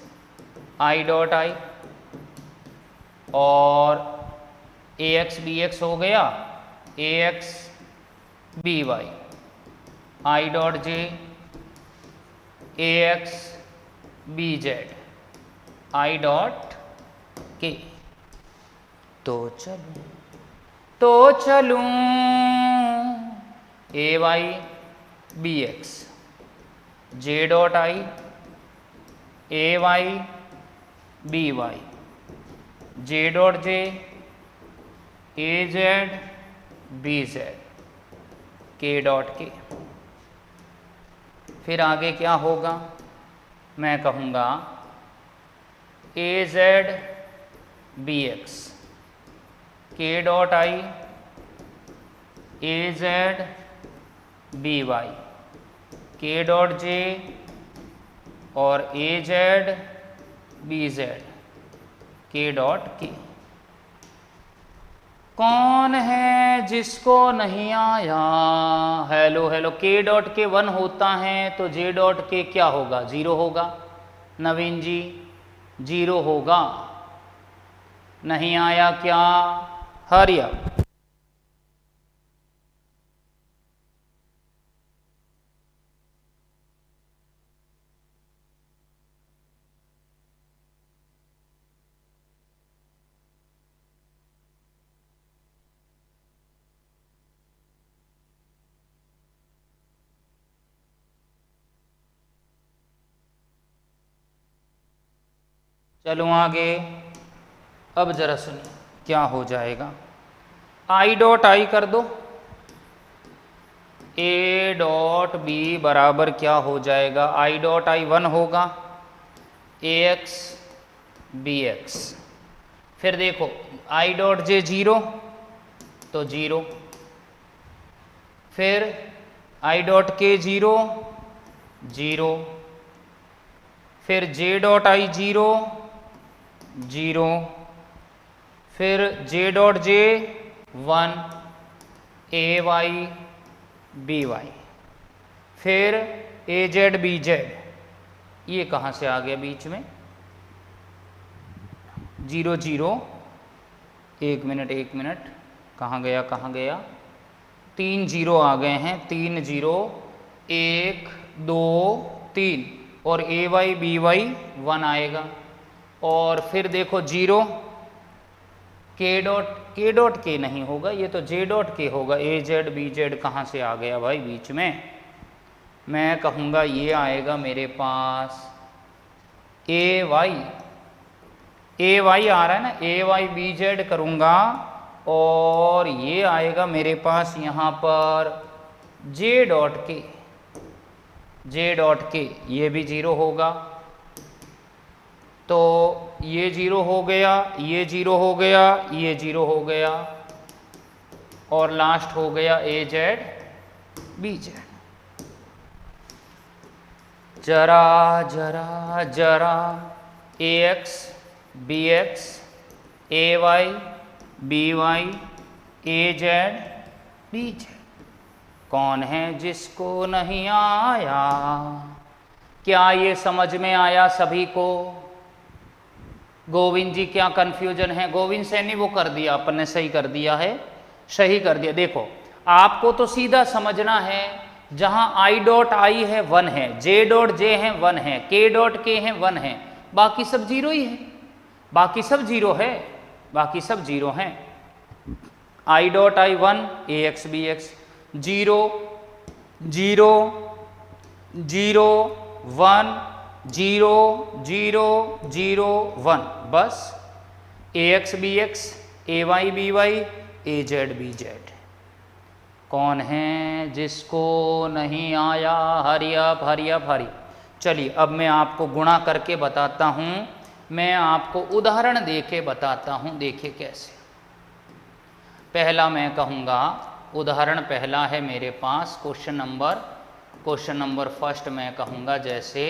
I dot I और ए एक्स बी एक्स हो गया A X B Y I dot J A X B Z I dot K. तो चलूं A Y B X J dot I A Y B Y J dot J A Z B Z K dot K. फिर आगे क्या होगा? मैं कहूँगा A Z B X K dot I A Z B Y के dot J और A Z B Z K dot के। कौन है जिसको नहीं आया? हेलो हेलो, के डॉट के 1 होता है तो जे डॉट के क्या होगा? 0 होगा। नवीन जी 0 होगा। नहीं आया क्या? हरिया चलो आगे। अब जरा सुनिए क्या हो जाएगा। आई डॉट आई कर दो, ए डॉट बी बराबर क्या हो जाएगा? आई डॉट आई 1 होगा ए एक्स बी एक्स। फिर देखो आई डॉट जे 0 तो 0, फिर आई डॉट के 0 0, फिर जे डॉट आई 0 0, फिर जे डॉट जे 1 ए वाई बी वाई, फिर ए जेड बी जेड। ये कहाँ से आ गया बीच में? 0 0, एक मिनट, कहाँ गया? 3 0 आ गए हैं, 3 0 1 2 3 और ए वाई बी वाई 1 आएगा। और फिर देखो 0 के डॉट के नहीं होगा, ये तो जे डॉट के होगा। ए जेड बी जेड कहाँ से आ गया भाई बीच में? मैं कहूँगा ये आएगा मेरे पास ए वाई आ रहा है ना, ए वाई बी जेड करूँगा और ये आएगा मेरे पास यहाँ पर जे डॉट के, ये भी 0 होगा। तो ये 0 हो गया, ये 0 हो गया, ये 0 हो गया और लास्ट हो गया ए जेड बी जेड। जरा जरा जरा ए X B X A Y B Y A Z B Z. कौन है जिसको नहीं आया? क्या ये समझ में आया सभी को? गोविंद जी क्या कंफ्यूजन है? गोविंद सैनी वो कर दिया अपन ने, सही कर दिया है, सही कर दिया। देखो आपको तो सीधा समझना है, जहां आई डॉट आई है 1 है, जे डॉट जे है 1 है, के डॉट के है 1 है, बाकी सब जीरो ही है, बाकी सब जीरो है, बाकी सब जीरो हैं। I dot I 1 A X B X, zero zero zero 1 zero zero zero 1, बस A X B X A Y B Y A Z B Z. कौन है जिसको नहीं आया? Hurry up hurry up hurry. चलिए अब मैं आपको गुणा करके बताता हूँ, मैं आपको उदाहरण दे के बताता हूँ, देखिए कैसे। पहला मैं कहूँगा उदाहरण, पहला है मेरे पास क्वेश्चन नंबर फर्स्ट मैं कहूँगा जैसे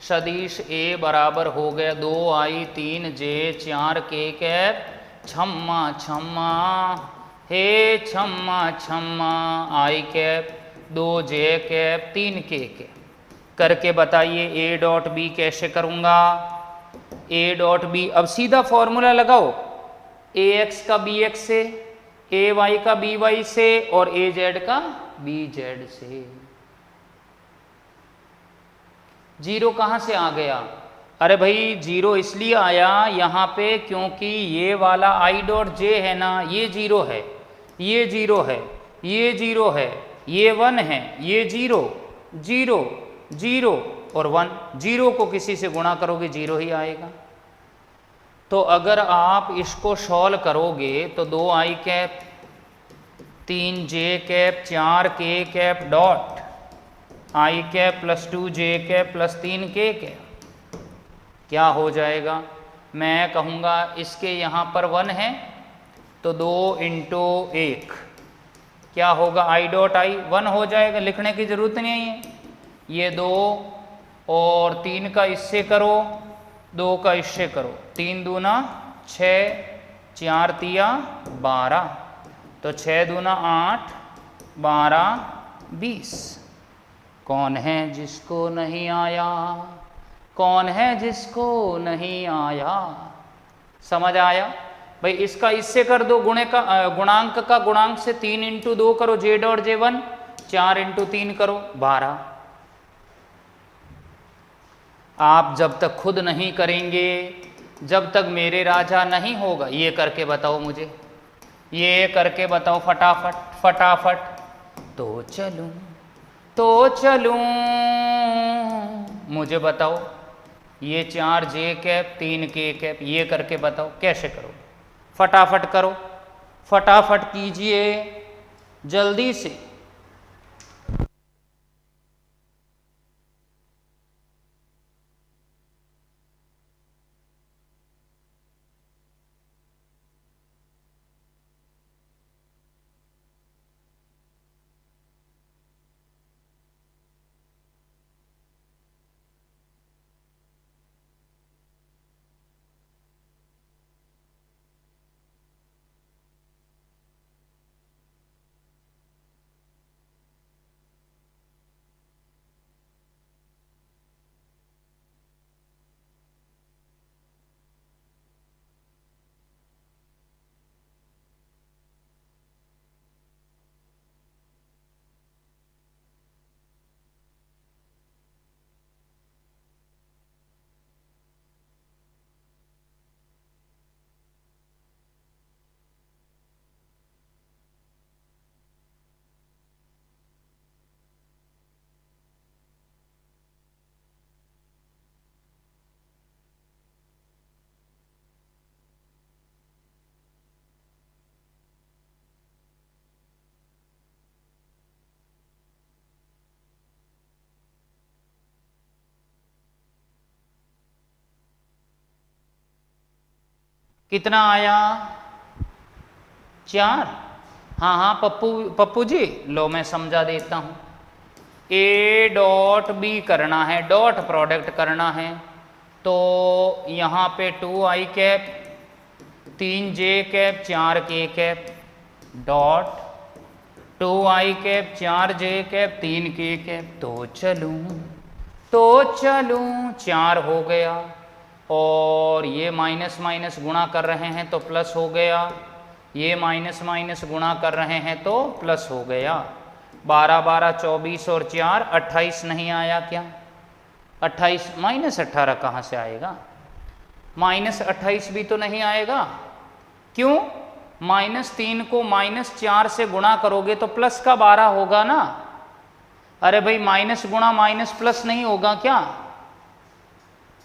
सदिश ए बराबर हो गया 2i 3j 4k कैप छम्मा छम्मा, हे छम्मा छम्मा I cap 2j cap 3k cap. करके बताइए ए डॉट बी कैसे करूँगा? ए डॉट बी, अब सीधा फॉर्मूला लगाओ, ए एक्स का बी एक्स से, ए वाई का बी वाई से, और ए जेड का बी जेड से। जीरो कहाँ से आ गया? अरे भाई जीरो इसलिए आया यहाँ पे क्योंकि ये वाला आई डॉट जे है ना, ये जीरो है, ये जीरो है, ये जीरो है, ये 1 है, ये जीरो जीरो जीरो और 1। जीरो को किसी से गुणा करोगे जीरो ही आएगा। तो अगर आप इसको सॉल्व करोगे तो 2i cap 3j cap 4k cap dot I cap plus 2j cap plus 3k cap क्या हो जाएगा? मैं कहूँगा इसके यहाँ पर 1 है तो 2 इंटू 1 क्या होगा? आई डॉट आई 1 हो जाएगा, लिखने की जरूरत नहीं है। ये 2 और 3 का इससे करो, 2 का इससे करो, 3 दूना 6, 4 तिया 12, तो 6 दूना 8, 12 20। कौन है जिसको नहीं आया? कौन है जिसको नहीं आया? समझ आया भाई? इसका इससे कर दो, गुणांक का गुणांक से 3 इंटू 2 करो, जे डॉट जे 1, 4 इंटू 3 करो 12। आप जब तक खुद नहीं करेंगे, जब तक मेरे राजा नहीं होगा, ये करके बताओ मुझे, ये करके बताओ फटाफट फटाफट। तो चलूं मुझे बताओ, ये 4j कैप 3k कैप, ये करके बताओ कैसे करो? फटाफट करो, फटाफट कीजिए जल्दी से। कितना आया? 4। हाँ हाँ पप्पू जी, लो मैं समझा देता हूँ। ए डॉट बी करना है, डॉट प्रोडक्ट करना है, तो यहाँ पे 2i cap 3j cap 4k cap dot 2i cap 4j cap 3k cap, तो चलूँ 4 हो गया, और ये माइनस माइनस गुणा कर रहे हैं तो प्लस हो गया, ये माइनस माइनस गुणा कर रहे हैं तो प्लस हो गया। 12 12 24 और 4 28 नहीं आया क्या? 28 माइनस 18 कहाँ से आएगा? माइनस 28 भी तो नहीं आएगा। क्यों? -3 को -4 से गुणा करोगे तो प्लस का 12 होगा ना। अरे भाई माइनस गुणा माइनस प्लस नहीं होगा क्या?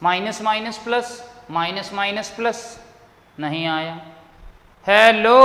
Minus minus plus, minus minus plus नहीं आया। हेलो,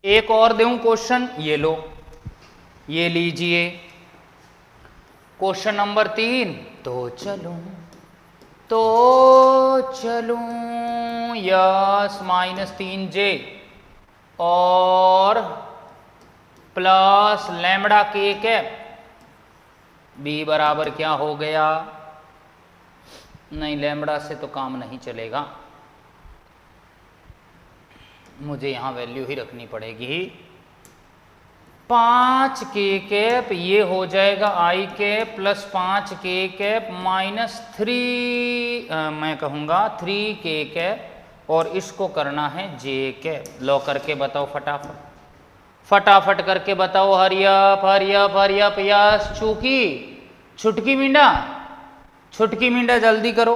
एक और दूं क्वेश्चन, ये लो, ये लीजिए क्वेश्चन नंबर 3। तो चलूं यस -3j और प्लस लैम्बडा के कैप बी बराबर क्या हो गया? नहीं, लैम्बडा से तो काम नहीं चलेगा, मुझे यहाँ वैल्यू ही रखनी पड़ेगी। 5k कैप ये हो जाएगा i cap plus 5k cap -3 मैं कहूँगा 3k कैप, और इसको करना है j कैप। लो करके बताओ फटाफट करके बताओ। हरियप यस छुटकी मींडा जल्दी करो।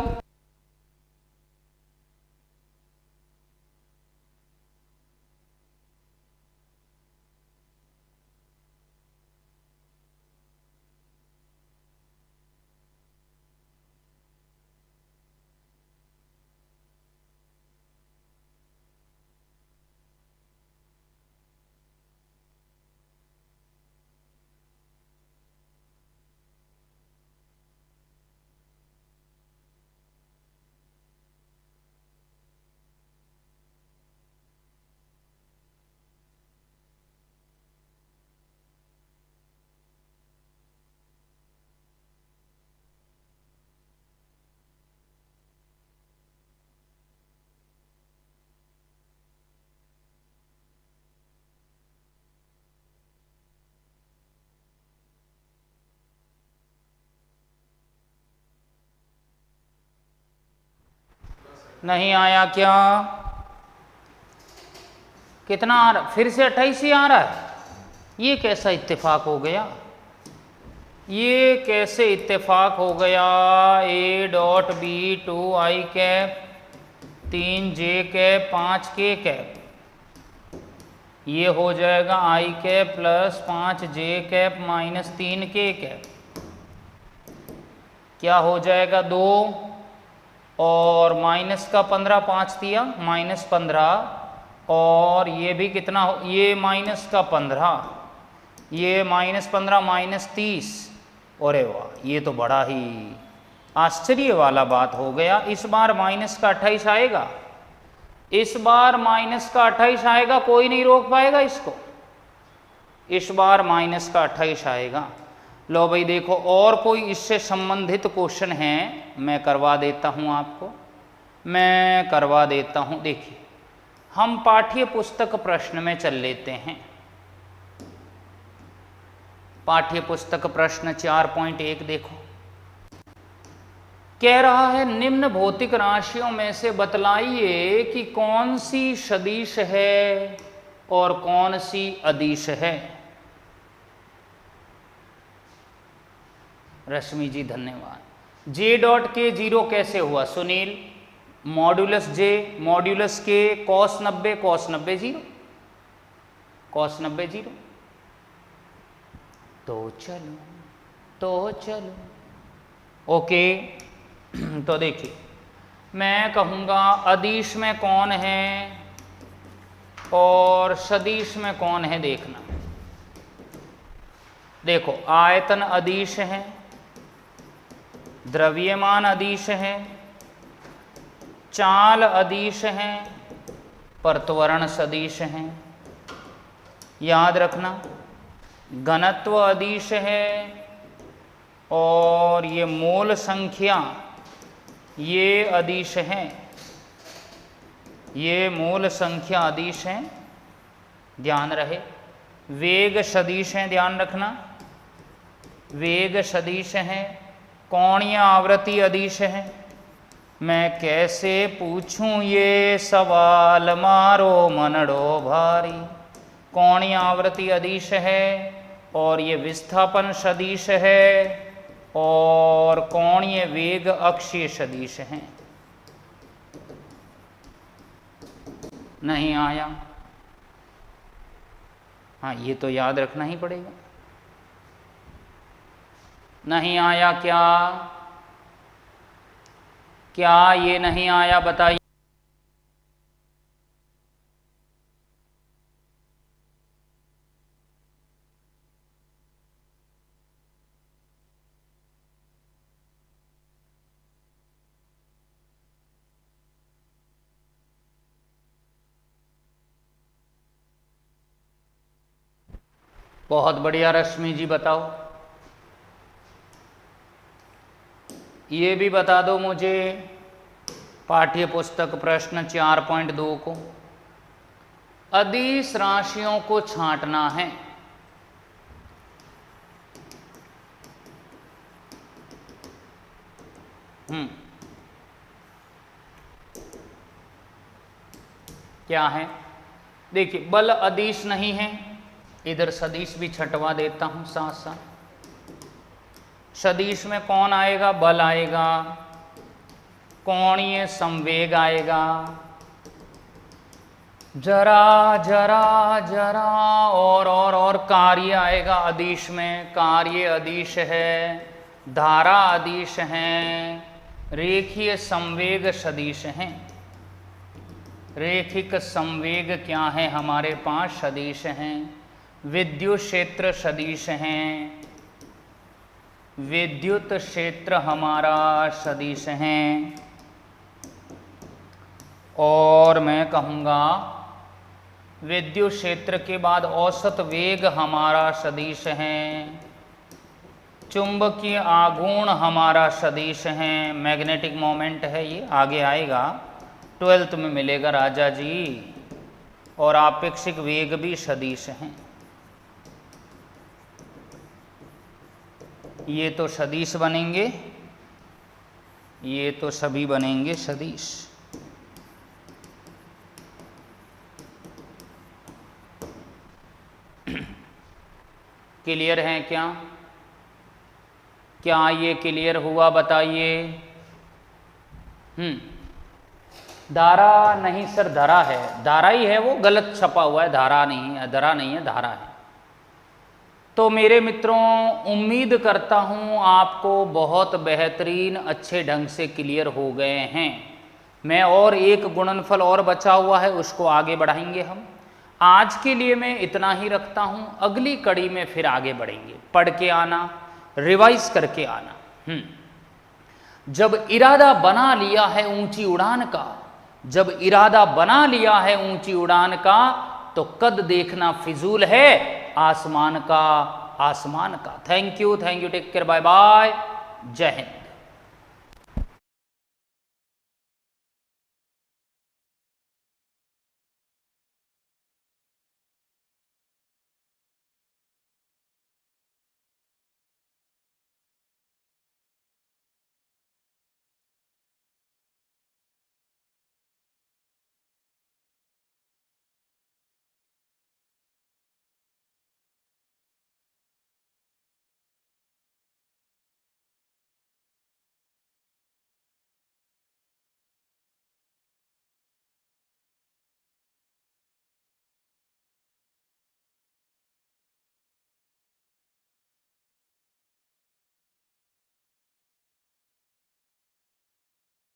नहीं आया क्या? कितना आ रहा? फिर से 28 ही आ रहा है। ये कैसा इत्तेफाक हो गया? ये कैसे इत्तेफाक हो गया? a dot B 2i cap 3j cap 5k cap, ये हो जाएगा i cap plus 5j cap -3k cap, क्या हो जाएगा? 2 और माइनस का 15, 5 दिया -15, और ये भी कितना हो? ये माइनस का 15, ये -15 -30। अरे वाह, ये तो बड़ा ही आश्चर्य वाला बात हो गया। इस बार माइनस का 28 आएगा, इस बार माइनस का 28 आएगा, कोई नहीं रोक पाएगा इसको। इस बार माइनस का 28 आएगा। लो भाई देखो, और कोई इससे संबंधित क्वेश्चन है मैं करवा देता हूँ आपको, मैं करवा देता हूँ। देखिए, हम पाठ्य पुस्तक प्रश्न में चल लेते हैं। पाठ्य पुस्तक प्रश्न 4.1 देखो, कह रहा है निम्न भौतिक राशियों में से बतलाइए कि कौन सी सदिश है और कौन सी अदिश है। रश्मि जी धन्यवाद। j डॉट के 0 कैसे हुआ? सुनील मॉड्यूलस जे, मॉड्यूलस के cos 90, cos 90 zero, cos 90 zero. तो चलो ओके। तो देखिए मैं कहूँगा अदिश में कौन है और सदिश में कौन है देखना। देखो आयतन अदिश है, द्रव्यमान अदिश है, चाल अदिश है, परत्वरण सदिश है। याद रखना घनत्व अदिश है और ये मोल संख्या ये अदिश है, ये मूल संख्या अदिश हैं, ध्यान रहे। वेग सदिश हैं, ध्यान रखना वेग सदिश हैं। कोणीय आवृत्ति अदिश है। मैं कैसे पूछूं ये सवाल मारो मनड़ो भारी। कोणीय आवृत्ति अदिश है और ये विस्थापन सदिश है और कोणीय वेग अक्षीय सदिश हैं। नहीं आया? हाँ ये तो याद रखना ही पड़ेगा। नहीं आया क्या? क्या ये नहीं आया बताइए। बहुत बढ़िया रश्मि जी, बताओ। ये भी बता दो मुझे पाठ्य पुस्तक प्रश्न 4.2 को। अदिश राशियों को छांटना है। क्या है? देखिए बल अदिश नहीं है, इधर सदिश भी छटवा देता हूं साथ साथ। सदिश में कौन आएगा? बल आएगा, कोणीय संवेग आएगा, जरा जरा जरा और कार्य आएगा। अदिश में कार्य अदिश है, धारा अदिश है, रेखीय संवेग सदिश हैं। रेखिक संवेग क्या है हमारे पास? सदिश हैं। विद्युत क्षेत्र सदिश हैं, विद्युत क्षेत्र हमारा सदिश हैं। और मैं कहूँगा विद्युत क्षेत्र के बाद औसत वेग हमारा सदिश है, चुंबकीय आघूर्ण हमारा सदिश है, मैग्नेटिक मोमेंट है, ये आगे आएगा 12th में मिलेगा राजा जी। और आपेक्षिक वेग भी सदिश हैं। ये तो सदिश बनेंगे, ये तो सभी बनेंगे सदिश। क्लियर है क्या? क्या ये क्लियर हुआ बताइए? धारा नहीं सर, धारा है, धारा ही है, वो गलत छपा हुआ है, धारा नहीं है, धारा नहीं है, धारा है। तो मेरे मित्रों उम्मीद करता हूँ आपको बहुत बेहतरीन अच्छे ढंग से क्लियर हो गए हैं। मैं और एक गुणनफल और बचा हुआ है, उसको आगे बढ़ाएंगे हम। आज के लिए मैं इतना ही रखता हूँ, अगली कड़ी में फिर आगे बढ़ेंगे। पढ़ के आना, रिवाइज करके आना। जब इरादा बना लिया है ऊंची उड़ान का, जब इरादा बना लिया है ऊंची उड़ान का, तो कद देखना फिजूल है आसमान का, आसमान का। Thank you, take care, bye bye, जय हिंद।